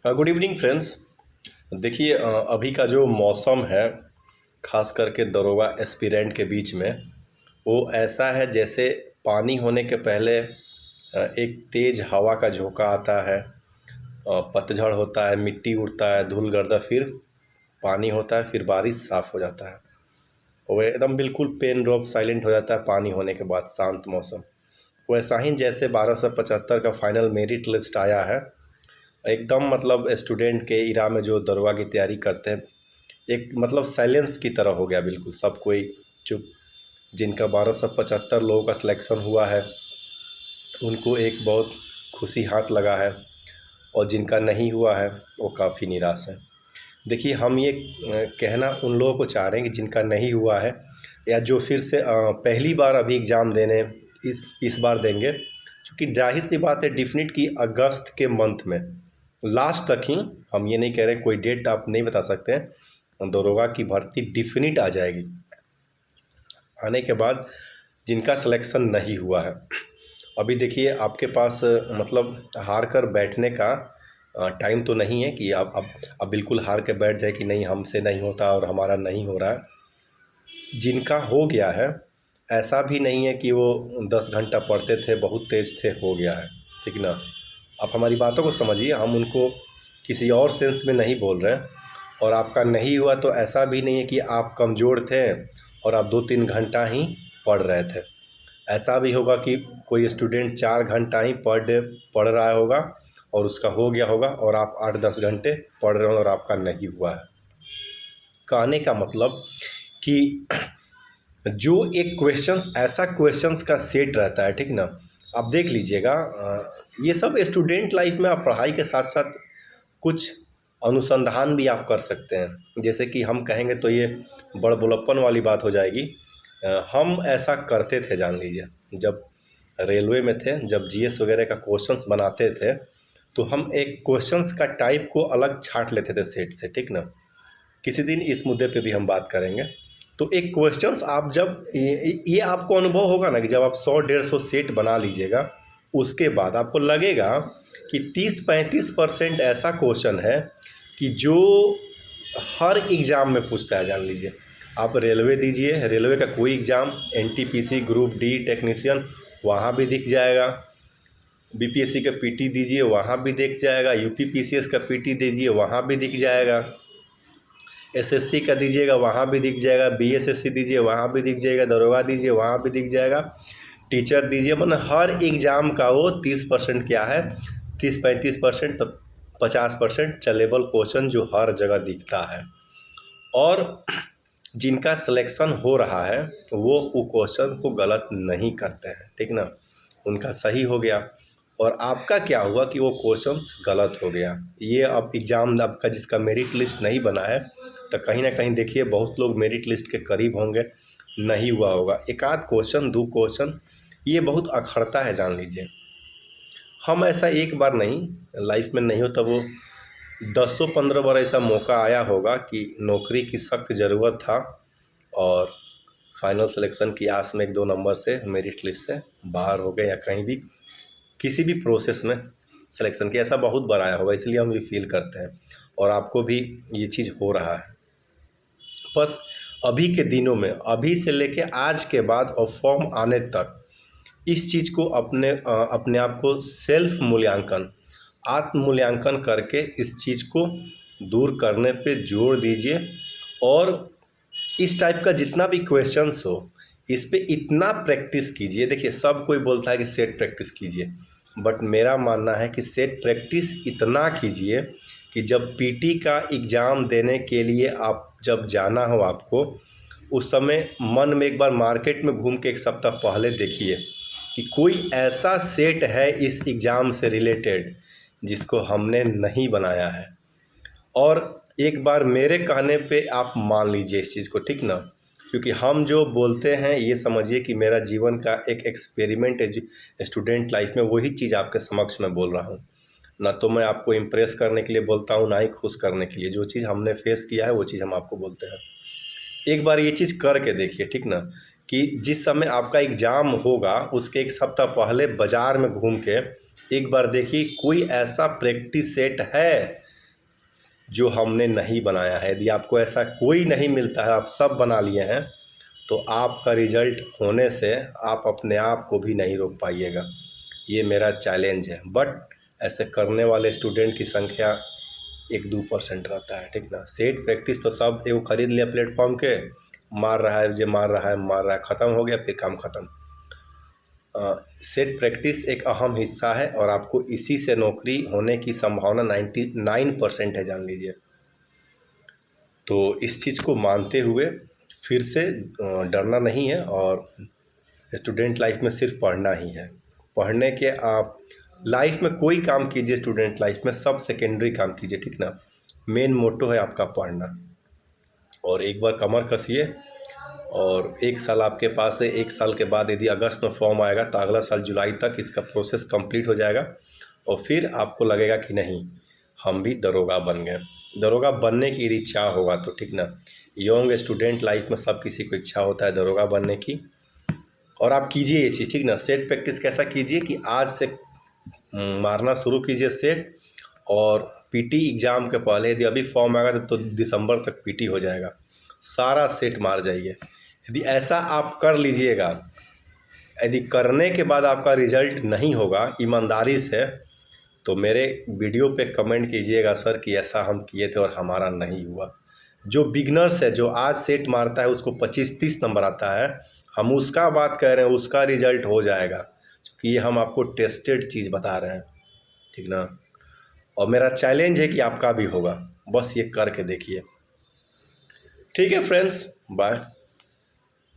Good evening friends. देखिए, अभी का जो मौसम है, ख़ास करके दरोगा एस्पिरेंट के बीच में, वो ऐसा है जैसे पानी होने के पहले एक तेज़ हवा का झोंका आता है, पतझड़ होता है, मिट्टी उड़ता है, धूल गर्दा, फिर पानी होता है, फिर बारिश साफ़ हो जाता है। वो एकदम बिल्कुल पेन ड्रॉप साइलेंट हो जाता है पानी होने के बाद, शांत मौसम। वैसा ही जैसे 1275 का फाइनल मेरिट लिस्ट आया है, एकदम मतलब स्टूडेंट के इरा में जो दरोगा की तैयारी करते हैं, एक मतलब साइलेंस की तरह हो गया, बिल्कुल सब कोई चुप। जिनका 1275 लोगों का सिलेक्शन हुआ है, उनको एक बहुत खुशी हाथ लगा है, और जिनका नहीं हुआ है वो काफ़ी निराश है। देखिए, हम ये कहना उन लोगों को चाह रहे हैं कि जिनका नहीं हुआ है, या जो फिर से पहली बार अभी एग्ज़ाम देने इस बार देंगे, क्योंकि जाहिर सी बात है डिफिनिट कि अगस्त के मंथ में लास्ट तक ही, हम ये नहीं कह रहे कोई डेट आप नहीं बता सकते हैं, दरोगा की भर्ती डिफिनिट आ जाएगी। आने के बाद जिनका सिलेक्शन नहीं हुआ है, अभी देखिए आपके पास मतलब हार कर बैठने का टाइम तो नहीं है कि आप अब बिल्कुल हार के बैठ जाए कि नहीं हमसे नहीं होता और हमारा नहीं हो रहा है। जिनका हो गया है, ऐसा भी नहीं है कि वो 10 घंटा पढ़ते थे, बहुत तेज़ थे, हो गया है, ठीक ना। आप हमारी बातों को समझिए, हम उनको किसी और सेंस में नहीं बोल रहे हैं। और आपका नहीं हुआ तो ऐसा भी नहीं है कि आप कमज़ोर थे और आप 2-3 घंटा ही पढ़ रहे थे। ऐसा भी होगा कि कोई स्टूडेंट 4 घंटा ही पर डे पढ़ रहा होगा और उसका हो गया होगा, और आप 8-10 घंटे पढ़ रहे हो और आपका नहीं हुआ है। कहने का मतलब कि जो एक क्वेश्चंस, ऐसा क्वेश्चंस का सेट रहता है, ठीक ना। आप देख लीजिएगा, ये सब स्टूडेंट लाइफ में आप पढ़ाई के साथ साथ कुछ अनुसंधान भी आप कर सकते हैं। जैसे कि हम कहेंगे तो ये बड़ बुलप्पन वाली बात हो जाएगी। हम ऐसा करते थे, जान लीजिए, जब रेलवे में थे, जब जीएस वगैरह का क्वेश्चंस बनाते थे, तो हम एक क्वेश्चंस का टाइप को अलग छांट लेते थे सेट से, ठीक ना। किसी दिन इस मुद्दे पे भी हम बात करेंगे। तो एक क्वेश्चंस आप जब ये आपको अनुभव होगा ना कि जब आप 100-150 सेट बना लीजिएगा, उसके बाद आपको लगेगा कि 30-35% ऐसा क्वेश्चन है कि जो हर एग्ज़ाम में पूछता है। जान लीजिए, आप रेलवे दीजिए, रेलवे का कोई exam, NTPC, group D, technician, वहाँ भी दिख जाएगा। बीपीएससी का पीटी दीजिए, वहाँ भी दिख जाएगा। यूपीपीसीएस का पीटी दीजिए, वहाँ भी दिख जाएगा। एसएससी का दीजिएगा, वहाँ भी दिख जाएगा। बीएसएससी दीजिए, वहाँ भी दिख जाएगा। दरोगा दीजिए, वहाँ भी दिख जाएगा। टीचर दीजिए, मतलब हर एग्ज़ाम का वो 30% क्या है, 30-35%, 50% चलेबल क्वेश्चन जो हर जगह दिखता है। और जिनका सिलेक्शन हो रहा है वो क्वेश्चन को गलत नहीं करते हैं, ठीक ना। उनका सही हो गया, और आपका क्या हुआ कि वो क्वेश्चंस गलत हो गया। ये अब एग्ज़ाम आपका जिसका मेरिट लिस्ट नहीं बना है, तो कहीं ना कहीं देखिए बहुत लोग मेरिट लिस्ट के करीब होंगे, नहीं हुआ होगा। एक आध क्वेश्चन, दो क्वेश्चन, ये बहुत अखरता है, जान लीजिए। हम ऐसा एक बार नहीं, लाइफ में नहीं होता, वो 10-15 बार ऐसा मौका आया होगा कि नौकरी की सख्त ज़रूरत था, और फाइनल सिलेक्शन की आस में 1-2 नंबर से मेरिट लिस्ट से बाहर हो गए, या कहीं भी किसी भी प्रोसेस में सिलेक्शन की, ऐसा बहुत बार आया होगा, इसलिए हम भी फील करते हैं। और आपको भी ये चीज़ हो रहा है। बस अभी के दिनों में, अभी से लेके आज के बाद और फॉर्म आने तक, इस चीज़ को अपने आप को सेल्फ मूल्यांकन, आत्म मूल्यांकन करके इस चीज़ को दूर करने पे जोर दीजिए। और इस टाइप का जितना भी क्वेश्चंस हो, इस पे इतना प्रैक्टिस कीजिए। देखिए, सब कोई बोलता है कि सेट प्रैक्टिस कीजिए, बट मेरा मानना है कि सेट प्रैक्टिस इतना कीजिए कि जब पीटी का एग्ज़ाम देने के लिए आप जब जाना हो आपको, उस समय मन में एक बार मार्केट में घूम के 1 सप्ताह पहले देखिए कि कोई ऐसा सेट है इस एग्ज़ाम से रिलेटेड जिसको हमने नहीं बनाया है। और एक बार मेरे कहने पे आप मान लीजिए इस चीज़ को, ठीक ना। क्योंकि हम जो बोलते हैं, ये समझिए कि मेरा जीवन का एक एक्सपेरिमेंट है स्टूडेंट लाइफ में, वही चीज़ आपके समक्ष में बोल रहा हूँ। ना तो मैं आपको इम्प्रेस करने के लिए बोलता हूँ, ना ही खुश करने के लिए। जो चीज़ हमने फेस किया है वो चीज़ हम आपको बोलते हैं। एक बार ये चीज़ करके देखिए, ठीक ना, कि जिस समय आपका एग्ज़ाम होगा उसके 1 सप्ताह पहले बाज़ार में घूम के एक बार देखिए कोई ऐसा प्रैक्टिस सेट है जो हमने नहीं बनाया है। यदि आपको ऐसा कोई नहीं मिलता है, आप सब बना लिए हैं, तो आपका रिजल्ट होने से आप अपने आप को भी नहीं रोक पाइएगा। ये मेरा चैलेंज है। बट ऐसे करने वाले स्टूडेंट की संख्या 1-2% रहता है, ठीक ना। सेट प्रैक्टिस तो सब एगो खरीद लिया प्लेटफॉर्म के, मार रहा है, जो मार रहा है, ख़त्म हो गया, फिर काम ख़त्म। सेट प्रैक्टिस एक अहम हिस्सा है और आपको इसी से नौकरी होने की संभावना 99% है, जान लीजिए। तो इस चीज़ को मानते हुए फिर से डरना नहीं है, और स्टूडेंट लाइफ में सिर्फ पढ़ना ही है। पढ़ने के आप लाइफ में कोई काम कीजिए, स्टूडेंट लाइफ में सब सेकेंडरी काम कीजिए, ठीक ना। मेन मोटो है आपका पढ़ना। और एक बार कमर कसिए, और 1 साल आपके पास है। 1 साल के बाद यदि अगस्त में फॉर्म आएगा तो अगला साल जुलाई तक इसका प्रोसेस कंप्लीट हो जाएगा, और फिर आपको लगेगा कि नहीं, हम भी दरोगा बन गए। दरोगा बनने की इच्छा होगा तो, ठीक ना। यंग स्टूडेंट लाइफ में सब किसी को इच्छा होता है दरोगा बनने की, और आप कीजिए ये चीज़, ठीक ना। सेट प्रैक्टिस कैसा कीजिए कि आज से मारना शुरू कीजिए सेट, और पीटी एग्ज़ाम के पहले यदि अभी फॉर्म आएगा तो दिसंबर तक पीटी हो जाएगा, सारा सेट मार जाइए। यदि ऐसा आप कर लीजिएगा, यदि करने के बाद आपका रिजल्ट नहीं होगा ईमानदारी से, तो मेरे वीडियो पे कमेंट कीजिएगा सर कि ऐसा हम किए थे और हमारा नहीं हुआ। जो बिगनर्स है, जो आज सेट मारता है, उसको 25-30 नंबर आता है, हम उसका बात कर रहे हैं, उसका रिजल्ट हो जाएगा, क्योंकि ये हम आपको टेस्टेड चीज़ बता रहे हैं, ठीक ना। और मेरा चैलेंज है कि आपका भी होगा, बस ये करके देखिए। ठीक है फ्रेंड्स, बाय।